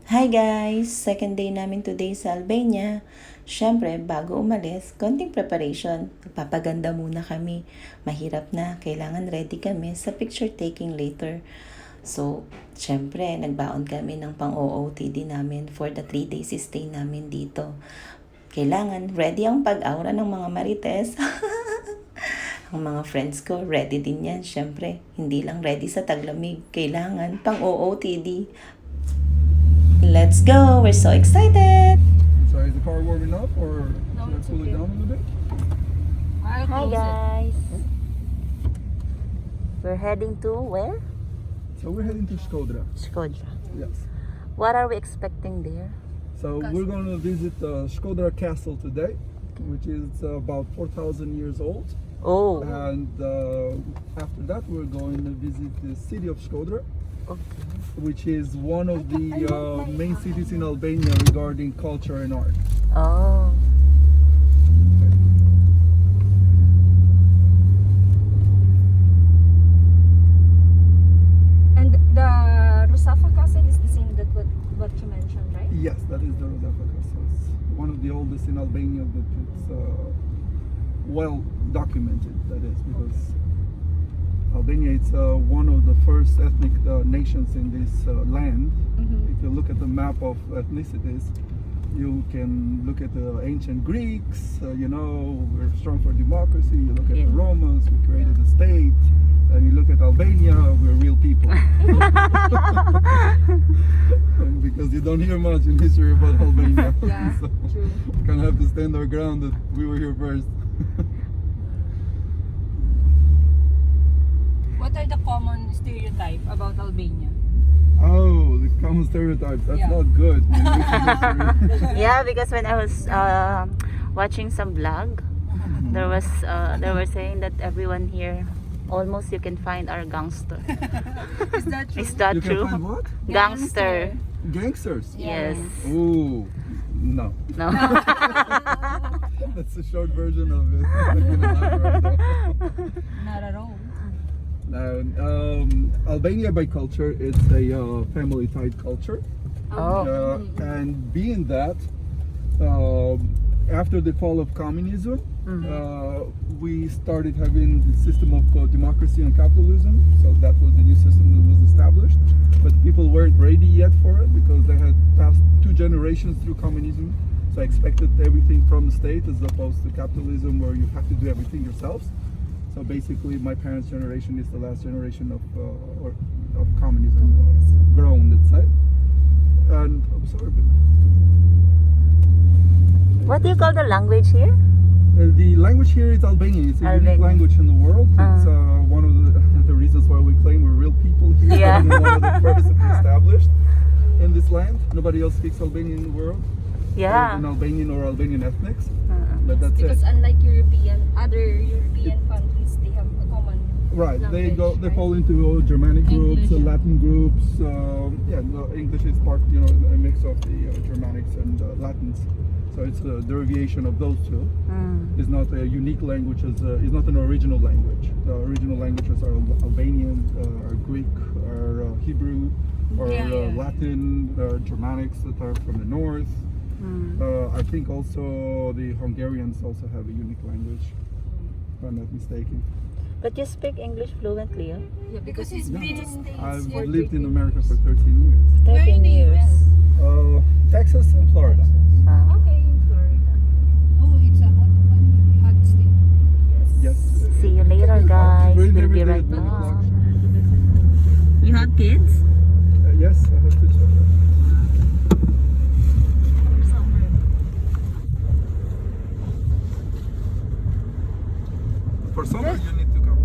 Hi guys! Second day namin today sa Albania. Siyempre, bago umalis, konting preparation. Magpapaganda muna kami. Mahirap na, kailangan ready kami sa picture taking later. So, siyempre, nagbaon kami ng pang-OOTD namin for the 3 days stay namin dito. Kailangan ready ang pag-aura ng mga marites. Ang mga friends ko, ready din yan. Siyempre, hindi lang ready sa taglamig. Kailangan pang-OOTD. Let's go! We're so excited! So is the car warming up or No, should I it's cool okay. it down a little bit? I'll Hi close it. guys! We're heading to where? So we're heading to Skoda. Skoda. Yes. What are we expecting there? So we're going to visit Skoda Castle today, which is about 4,000 years old. Oh! And after that, we're going to visit the city of Skoda, Okay. which is one of the main cities in Albania regarding culture and art. Oh. And the Rusafa Castle is the same that what you mentioned, right? Yes, that is the Rusafa Castle. It's one of the oldest in Albania, but it's well documented, that is, because Albania is one of the first ethnic nations in this land. Mm-hmm. If you look at the map of ethnicities, you can look at the ancient Greeks, we're strong for democracy. You look at the Yeah. Romans, we created a state. And you look at Albania, we're real people. Because you don't hear much in history about Albania. Yeah, So true. we kind of have to stand our ground that we were here first. What are the common stereotype about Albania? Oh, the common stereotypes. That's Yeah. not good. in recent history. Yeah, because when I was watching some vlog, they were saying that everyone here, almost you can find our gangster. Is that true? Is that You true? can find what? Gangster. Gangsters. Yes. Ooh, no. No. That's the short version of it. I can elaborate though. Not at all. Albania by culture, it's a family tied culture. Oh. And being that, after the fall of communism, we started having the system of democracy and capitalism. So that was the new system that was established. But people weren't ready yet for it because they had passed 2 generations through communism. So I expected everything from the state as opposed to capitalism where you have to do everything yourselves. So basically, my parents' generation is the last generation of communism grown, let's say. And I'm sorry, but What do you call the language here? the language here is Albanian. It's a unique Albanian. language in the world. It's one of the reasons why we claim we're real people here. Yeah. We're one of the first to be established in this land. Nobody else speaks Albanian in the world. Yeah. In Albanian or Albanian ethnics. But that's Because it. unlike other European countries, they have a common Right, they language, they right? fall into Germanic groups, English, yeah. Latin groups. English is part, a mix of the Germanics and Latins. So it's a derivation of those two. It's not a unique language. It's not an original language. The original languages are Albanian, are Greek, are Hebrew, or Yeah. Latin, Germanics that are from the north. I think also the Hungarians also have a unique language, if I'm not mistaken. But you speak English fluently, huh? Yeah, because it's been in States. I've for lived in 13 America for 13 years. Where 13 in the years. US? Texas and Florida. Okay, in Florida. Oh, it's a hot state. Yes. See you later, guys. Rain We'll every be day right at 10 back. o'clock. You have kids? Yes, I have to check. For summer, you need to come.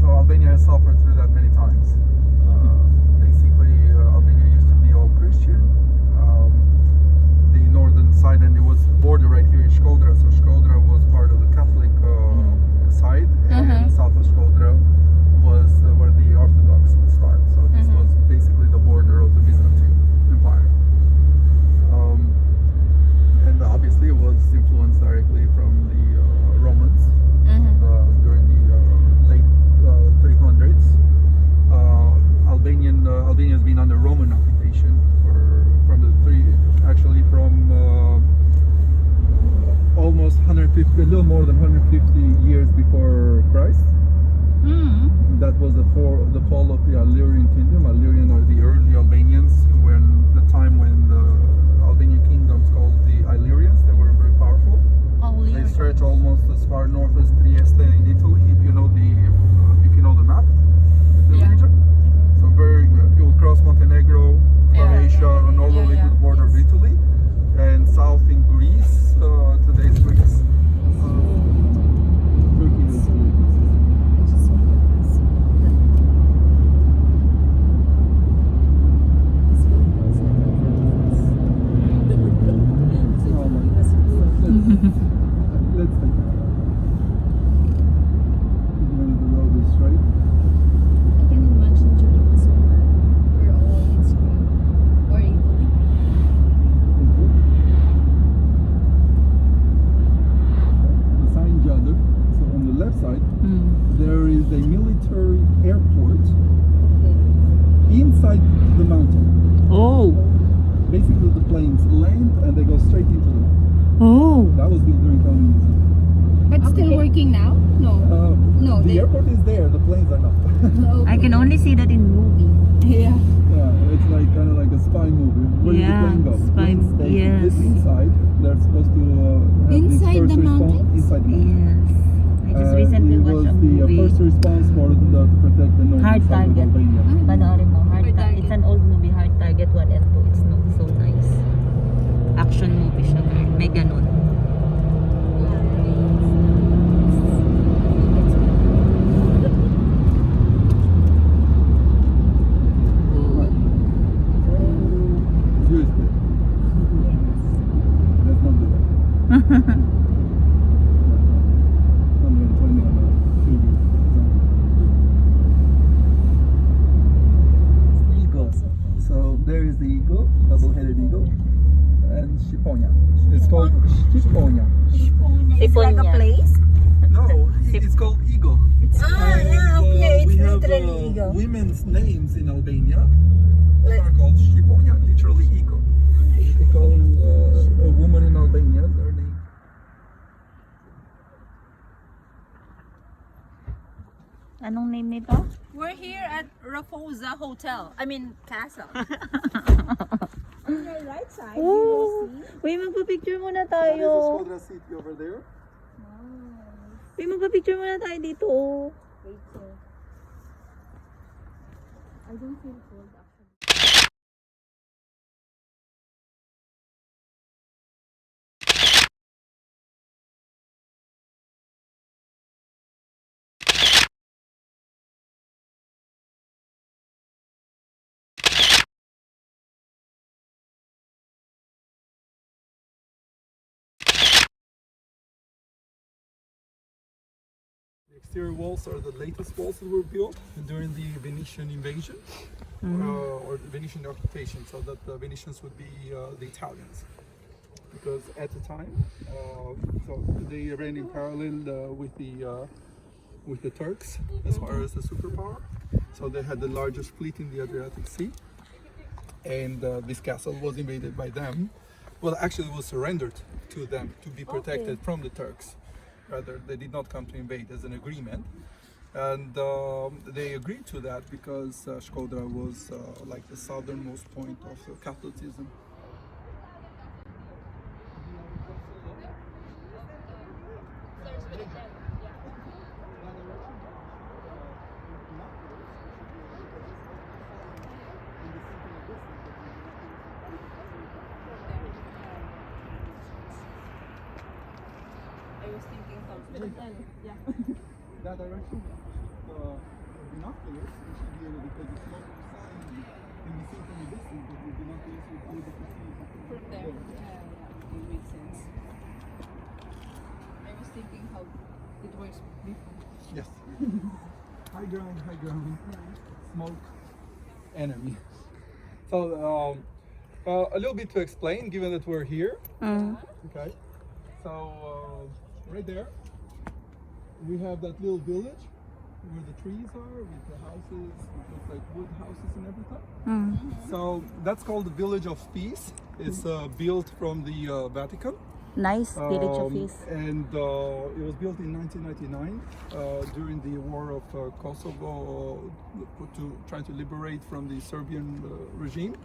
So Albania has suffered through that many times. Basically, under Roman occupation from the almost 150, a little more than 150 years before Christ. That was the fall of the Illyrian kingdom. Illyrian are the early Albanians, the time when the Albanian kingdoms called the Illyrians. They were very powerful. They stretch almost as far north as Trieste in Italy. If you know the map, the region. So you would cross Montenegro, Croatia, and all the way to the border of Italy, and south in Greece, today's Greece. Turkey is let's take it. The road is straight. I can imagine during the summer, we're all in Spain or Italy. The sign Jadr. So on the left side, there is a military airport inside the mountain. Oh. Basically, the planes land and they go straight into the mountain. Oh. That was built during communism. But still working now? No. No. The airport is there. The planes are not. I can only see that in movie. Yeah. Yeah, it's like kind of like a spy movie. Where did the plane go? The plane stays yes. inside. They're supposed to have Inside this the first mountain? response inside the mountain. Yes. I just recently it watched was a the movie. first response for to protect the northern Hard side of Target. Albania. Panoorin mo, Hard Target. It's an old movie, Hard Target 1 and 2. It's not so nice. Action movie siya, girl. May ganun. Use it. Let's not do that. 120 on the TV. Eagle. So there is the eagle, double-headed eagle, and Shiponia. It's called Shiponia. It's like a place? No, it's called eagle. Okay. We It's have literally eagle. women's names in Albania are called Shiponia, literally eagle. They call a woman in Albania their name. Anong name nito? We're here at Rusafa Hotel. I mean, Castle. On your right side, you will see. Uy, magpa-picture muna That is the tayo. Skoda City over there. Uy, magpa-picture muna tayo dito. Wait, sir. I don't feel cold actually. The exterior walls are the latest walls that were built during the Venetian invasion or the Venetian occupation, so that the Venetians would be the Italians. Because at the time, so they ran in parallel with the Turks as far as the superpower. So they had the largest fleet in the Adriatic Sea, and this castle was invaded by them. Well, actually, it was surrendered to them to be protected from the Turks. Rather, they did not come to invade as an agreement, and they agreed to that because Skoda was like the southernmost point of Catholicism. I was thinking yeah. That direction, binoculars, you should be able, because the smoke sign can be seen from a distance, but with binoculars you'll be able to see From there. Yeah, it makes sense. I was thinking how it works before. Yes. High ground, smoke, enemy. So, a little bit to explain, given that we're here. Okay. So, right there, we have that little village where the trees are, with the houses, with like wood houses and everything. Mm. So that's called the Village of Peace. It's built from the Vatican. Nice village of Um, peace. and it was built in 1999 during the war of Kosovo, to try to liberate from the Serbian regime.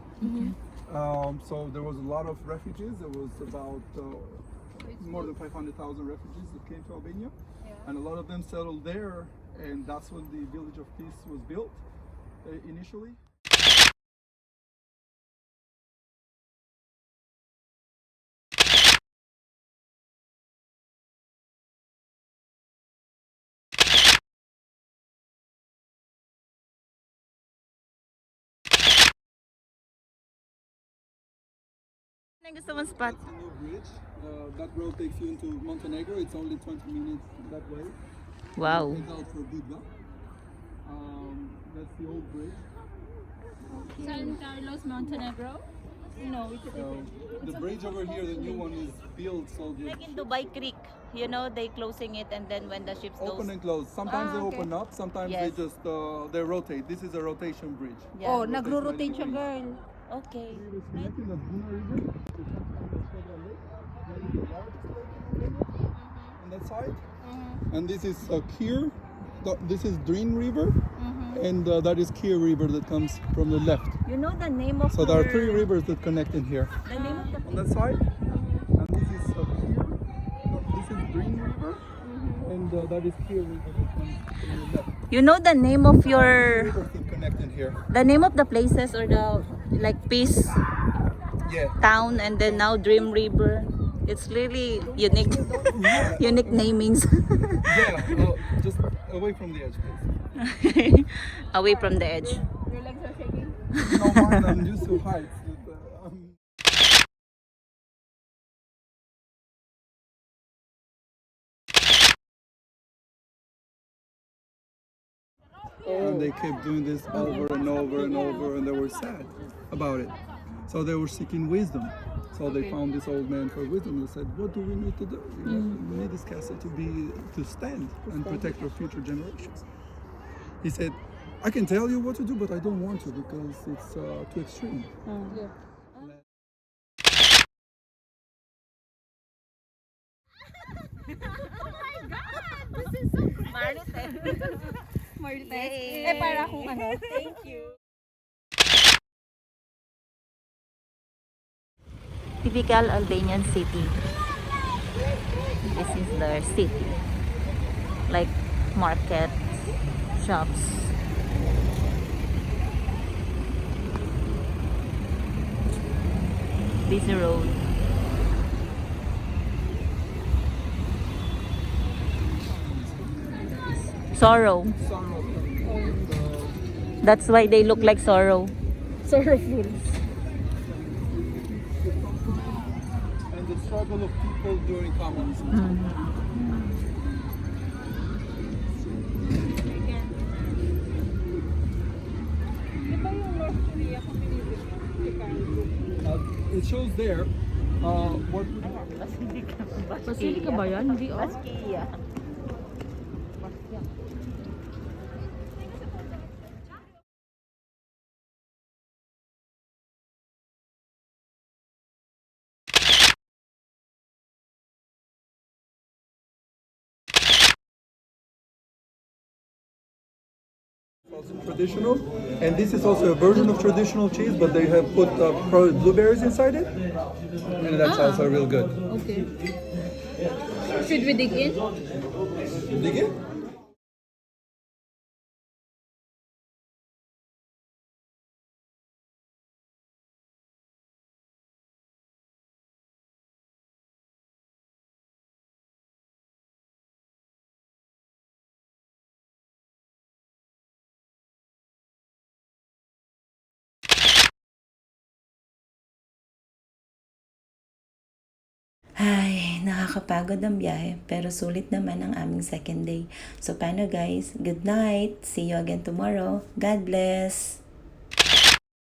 So there was a lot of refugees. There was about more than 500,000 refugees that came to Albania, and a lot of them settled there. And that's when the Village of Peace was built initially. Gusto mong spot? That's a new bridge. That road takes you into Montenegro. It's only 20 minutes that way. Wow. It's out for Budva. That's the old bridge. San Carlos, Montenegro. No, it's So the bridge over here, the new one is built so the Like in Dubai Creek, you know, they closing it and then when the ships open goes. and close. Sometimes they okay. open up, sometimes Yes. they just they rotate. This is a rotation bridge. Yeah. Oh, nagro-rotate siya, girl. Okay. It's connecting the Buna River to the Skoda Lake. That is the largest lake in Albania on that side. And this is Kir. This is Drin River, and that is Kir River that comes from the left. You know the name of So there are three rivers that connect in here. the name of the On that side, and this is Kir. This is Drin River, and that is Kir River that comes from the left. You know the name of your Rivers that connect in here. the name of the places or the like Peace Yeah. Town and then now Dream River. It's really unique unique namings. Yeah. Just away from the edge, please. Away from the edge. Your legs are shaking. No, mine, I'm used to heights. And they kept doing this over and over and over, and they were sad about it. So they were seeking wisdom. So they found this old man for wisdom. They said, "What do we need to do? You know, we need this castle to stand and protect our future generations." He said, "I can tell you what to do, but I don't want to because it's too extreme." Marites. Eh, para akong ano. Thank you. Typical Albanian city. This is their city. Like market, shops. Busy road. Sorrow. That's why they look like sorrow. Sorrowful. And the struggle of people during communism. Di ba yung North Korea kung It shows there what Basilica ba yan? Hindi, oh. Baskia. also traditional, and this is also a version of traditional cheese, but they have put blueberries inside it, and that's also real good. Okay. Should we dig in? Dig it? Ay, nakakapagod ang biyahe, pero sulit naman ang aming second day. So, paano guys? Good night! See you again tomorrow. God bless!